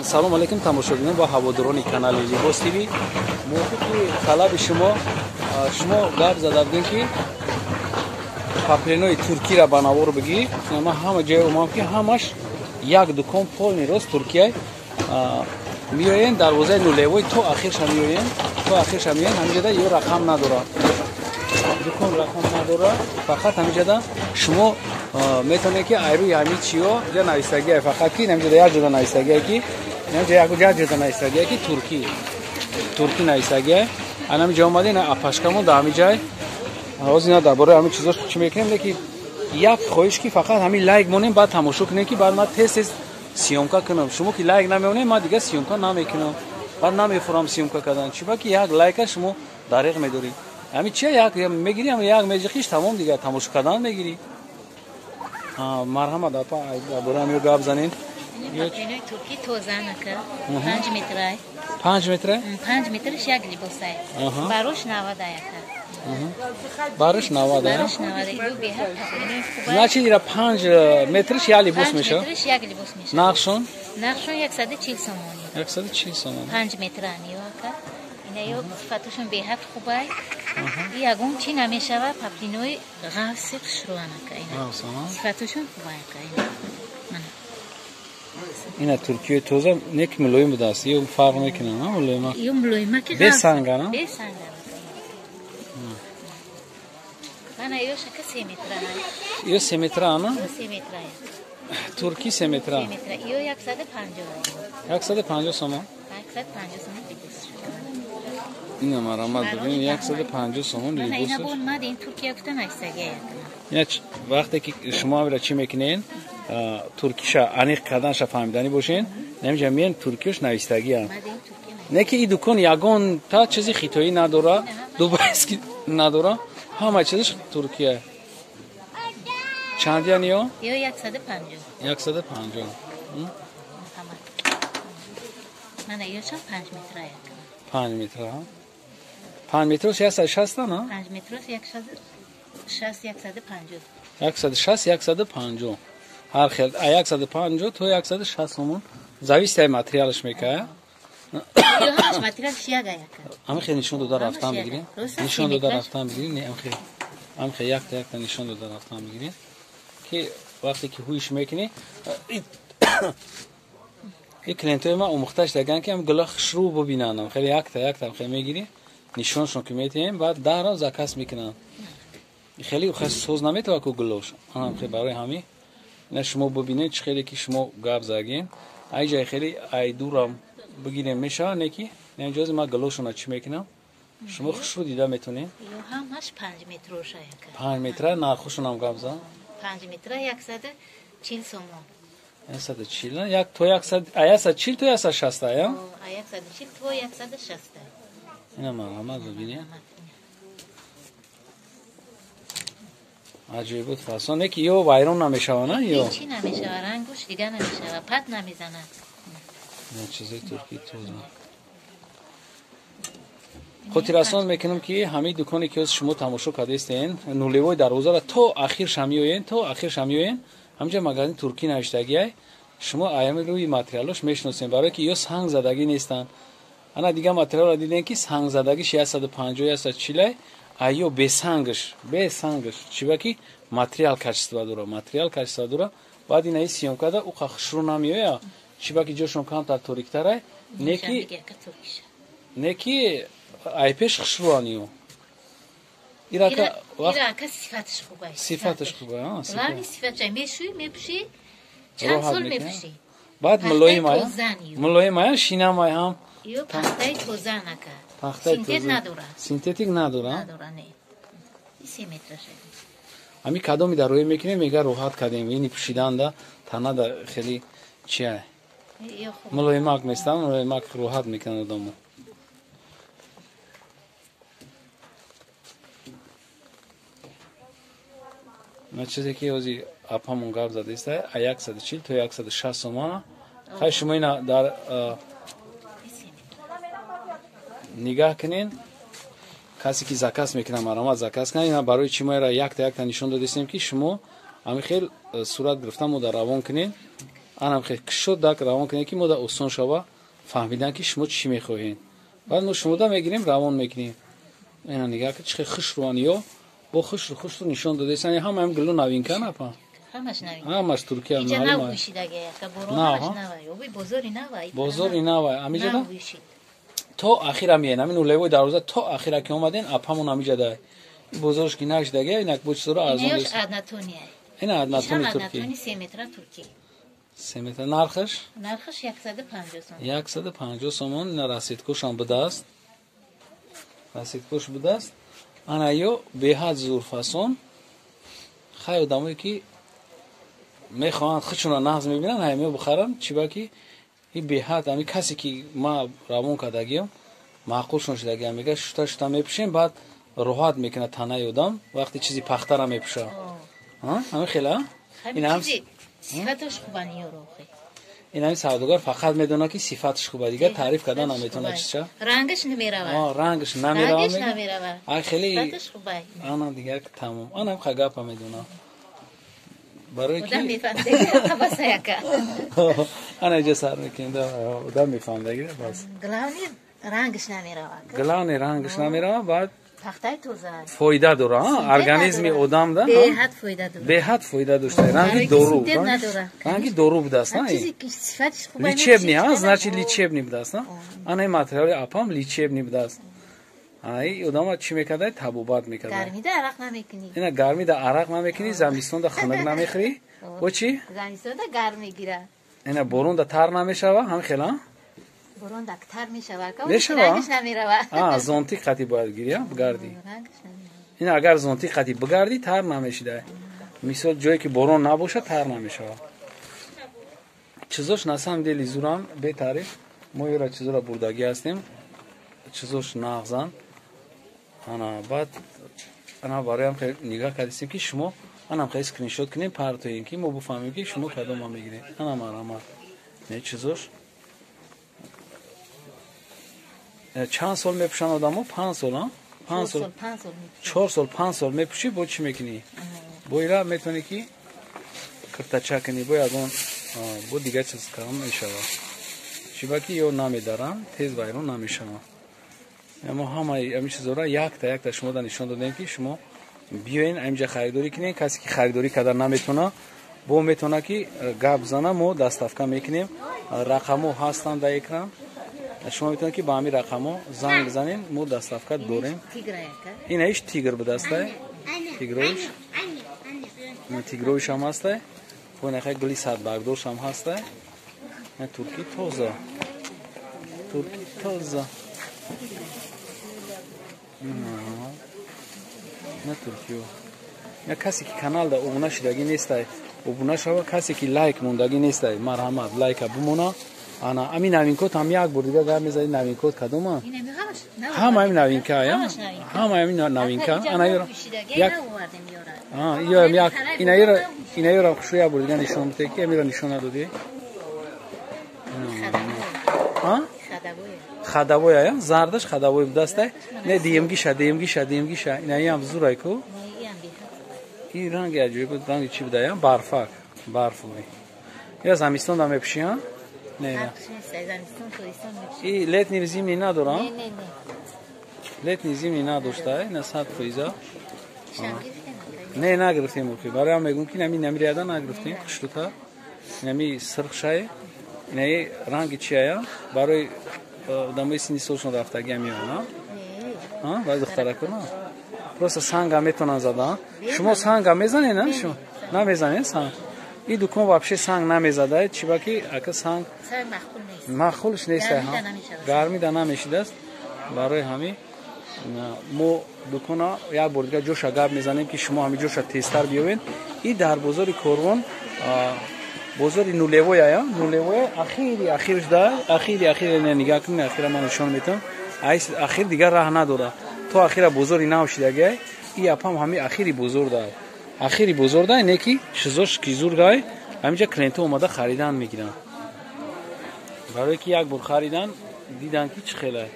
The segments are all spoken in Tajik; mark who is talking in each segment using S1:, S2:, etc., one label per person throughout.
S1: салом алейкум тамошобинон ва ҳаводорони канали Libos TV. мувофиқи талаби шумо гап зада будем ки папленои туркиро ба навор бигӣ. Ман ҳама ҷое омам ки ҳамаш як дукон полни рост Туркияй миёен дарвозаи нулевой то ахирша миёен ҳамиҷода ё рақам надора дукон рақам надора фақат ҳамиҷода шумо метавонед ки айрӯи ҳамин чиё ҷа навистагиай фақат ки ҳамиҷода як ҷода навистагиай ки ҷода навистагиай ки туркӣ навистагиай ҳамиҷа омадин апашкамон да ҳамиҷай ҳозир на дар бораи ҳамин чизо чӣ мекунем ки як хоҳиш ки фақат ҳамин лайк монем баъд тамошо кунем ки баъд ман тез сиёмка кунам. Шумо ки лайк намеонем ман дигар сиёмка намекунам баъд намефурам сиёмка кардан чиба ки як лайка шумо дариқ медоред ҳамин чия як мегирӣ як меҷиқиш тамом дигар тамошо кардан мегирӣ. Марҳамат апа дар бораи ҳамин гап занед.
S2: Папленои туркӣ тозанака 5 метрай
S1: 5 метрай
S2: 5 метрш як либосай барош 90 ака
S1: барош 90
S2: барош 90 ю беҳа папленои хуба
S1: значит ира 5 метрш як либос меша
S2: 5 метрш як либос меша
S1: нақшон
S2: 140 сомони
S1: 140 сомон
S2: 5 метрани ака ина ё сифаташон беҳа хубай ягон чи намешава папленои ғавси хушруанака ина сифаташон хубай ака
S1: ина туркиёи тоза не ки мулоим будааст ё фарқ мекунад на мулоима
S2: ё мулоима ки
S1: бесанга на
S2: бесанга мана ё шака 3 метра
S1: ё 3 метра на
S2: 3 метра
S1: турки 3 метра
S2: ё
S1: 150 сомон
S2: 150 сомон
S1: ина марамат бибин 150 сомон
S2: мана ина
S1: либос
S2: бон мадин туркия гуфта найсагия
S1: ина вақте ки шумо авира чӣ мекунен туркиша аниқ карданша фаҳмидани бошен намиҷа миен туркиёш навистагия не ки ин дукон ягон та чизи хитоӣ надора дубайский надора ҳама чизиш туркия чандян ё 150
S2: мана ёшам 5 метра
S1: 5 метра 5 метрос 160 на
S2: 5 метрос 150
S1: 160 ҳар хел 150 то 160 сомон зависит ай материалш мекая
S2: материалш яг ака
S1: ҳам хел нишон дода рафтан бигирем нишон дода рафтан бигирем не ҳам хел якта нишон дода рафтан бигирем ки вақте ки ҳуиш мекунӣ ин клиентои ман омӯхташ даган ки ҳам гула хушрӯ бубинанд хеле якта хел мегирӣ нишоншон ки метиҳем баъд даро заказ мекунанд хеле соз наметавад ку гулош ҳам хел барои ҳамин ина шумо бубинед чӣ хеле ки шумо гап загин ай ҷай хеле ай дурам бигирем мешавад не ки наинҷози ман гулошона чӣ мекунам шумо хушрӯ дида метонед
S2: ё ҳамаш 5 метроша яка
S1: 5 метра нархушонам гап зад
S2: 5 метра 140 сомон
S1: 140 як то 140 то 160 ая
S2: 140 то 160
S1: ина марҳамат бибинед аҷиб фасон не ки ё вайрон намешава на ё
S2: чи намешава рангуш дига намешава пат намезанад
S1: ин чизи турки тоза хотиррасон мекунам ки ҳамин дуконе ки шумо тамошо кардастен нулевой дарвозаро то ахир шамиёен ҳамҷа магазин туркӣ навиштагиай шумо аями рӯи материалош мешиносем барое ки ё санг задагӣ нестанд ана дига материалро дидем ки санг задагиш 150 140 ё бесангш чиба ки материал качество дора баъд ина сиёмкада уқа хушрӯ намеоя чиба ки ҷошон камтар ториктара не ки айпеш хушрӯан ё ирака сифаташ хубай баъд мулоим ая шинам ай ҳам
S2: ё пахтаи тоза нака
S1: синтетик надора ҳамин кадоми дар рӯя мекунем мега роҳат кардем ини пӯшиданда танада хеле чия мулоимак местан мулоимак роҳат мекунад одамо на чизе ки ҳозир апамон гап задааст 140 то 160 сомона хай шумо ина дар нигаҳ кунен касе ки заказ мекунад марҳамат заказ кунад ина барои чӣ мо якта нишон додистем ки шумо ҳамин хел сурат гирифта мо дар равон кунем анам хеле шуд дак равон кунем ки мо да осон шава фаҳмидан ки шумо чӣ мехоҳед. баъд мо шумода мегирем равон мекунем. ина нигаҳ ки чӣ хел хушрӯаниё бо хушру нишон додесан ҳамаам гулу навинка напа ҳамаш Туркия бозори навай амиҷада то ахира миен амин улевои дарвоза то ахира ки омаден апамон амиҷада бозорш ки нашдаге инак бо чизоро арзон ина аднатони турки 3 метр нархаш 150 сомон ина расидкушам будааст расидкуш будааст ана ё беҳад зурфасон хай одамое ки мехоҳанд худшонро нағз мебинанд ҳаймео бихаранд чиба ки и беҳад ами касе ки ма равон кардагиам маъқулшон шудагиам мега шута мепӯшем баъд роҳат мекунад танаи одам вақте чизи пахтара мепӯша ҳамин хела ин савдогар фақат медонад ки сифатш хуба дигар таъриф кардан наметавонад чиша рангаш намеравад ай хеле ана дигар тамом анам хагапа медонам барои ки ана иҷа сар мекунем одам мефаҳмдагира бас главне рангаш намеравад баъд фоида дора организми одам да беҳад фоида дошта ранги дору будааст лечебни значит лечебни будааст ана материали апам лечебни будааст ай одама чӣ мекарда табобат мекарда ина гармида арақ намекунӣ замистонда хунук намехӯрӣ бо чӣ ина борунда тар намешава ҳамин хела зонтик қати бояд гирӣ бигарди ин агар зонтик қати бигарди тар намешида мисол ҷое ки борон набоша тар намешава чизош на самом деле зурам бетариф мо ёра чизора бурдагӣ ҳастем чизош нағзан ана баъд ана бароям хеле нигаҳ кардистем ки шумо анам хеле скриншот кунем партоем ки мо бифаҳмем ки шумо кадома мегирем ана марамат не чизош чанд сол мепӯшанд одамо 5 сол 4 сол 5 сол мепӯшӣ бо чӣ мекунӣ бо ира метавонӣ ки киртача кунӣ бо ягон бо дигар чиз кам мешава чиба ки ё намедарам тез вайрон намешава мо ҳамаи ами чизора якта шумо да нишон додем ки шумо биёен амиҷа харидорӣ кунем касе ки харидорӣ карда наметавона бо метавона ки гап зана мо доставка мекунем рақамо ҳастанд дар экран шумо метавонед ки ба ҳамин рақамо занг бизанем мо доставка дорем ина иш тигр будааста тигровиш ҳам ҳаста бо нахай гули садбаргдош ҳам ҳаста турки тоза на туркиё я касе ки каналда обуна шудагӣ нестай обуна шава касе ки лайк мондагӣ нестай марҳамат лайка бимона ана ами новинкот ҳам як бор дига гап мезади новинкот кадома ҳама ами новинка ҳама ами новинка ана ёра як ина ёра хушу як бор дига нишон бите ки амира нишон надоди хадавоя зардаш хадавой будааста не диемгиша инаам зурай ку и ранги аҷоиб ранги чӣ будая барфой я замистон да мепӯшӣ и летни зимни надора летни зимни надошта на 100%. Не нагрифтем охи бароям мегӯм ки нами намирияда нагрифтем қиштута нами сирхшай инаи ранги чия барои одамои синни солшон рафтагиам меона баъд духтаракона просто санга метавонанд задан шумо санга мезанед шумо намезанед санг ин дукон вообще санг намезадаед чиба ки ака санг махулш нестай гармида намешидааст барои ҳамин мо дукона як бор дига ҷоша гап мезанем ки шумо ҳамин ҷоша тезтар биёвед и дар бозори корвон бозори нулевоя ахирш да ахири нигаҳ кунед ахира ман нишон метавам ахир дигар раҳ надора то ахира бозори нав шидагиай и апам ҳамин ахири бозор дай ахири бозор дай не ки чизош ки зургай ҳаминҷа клиентҳо омада харидан мегиранд барое ки як бор харидан дидан ки чӣ хелай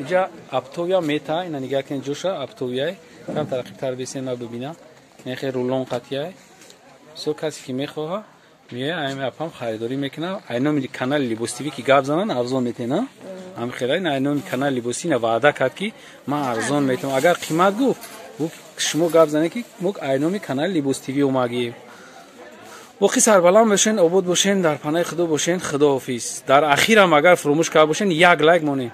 S1: иҷа аптовия мета ина нигаҳ кунед ҷоша аптовияй кам тарақибтар бесен на бибина нехе рулон қатияй со касе ки мехоҳа میه ایم اپام خریداری میکنم اینو کانال لیبوس تیوی که گاب زنن ارزان میتونه هم خیلی نه اینو کانال لیبوسی نه وعده کرد که ما ارزان میتونم اگر قیمت گفت شما گاب زنه که مک اینو کانال لیبوس تیوی اومگی وقتی سربلند باشین عبود باشین در پناه خدا باشین خدا حافظ در اخیرم اگر فراموش کرد باشین یک لایک مونی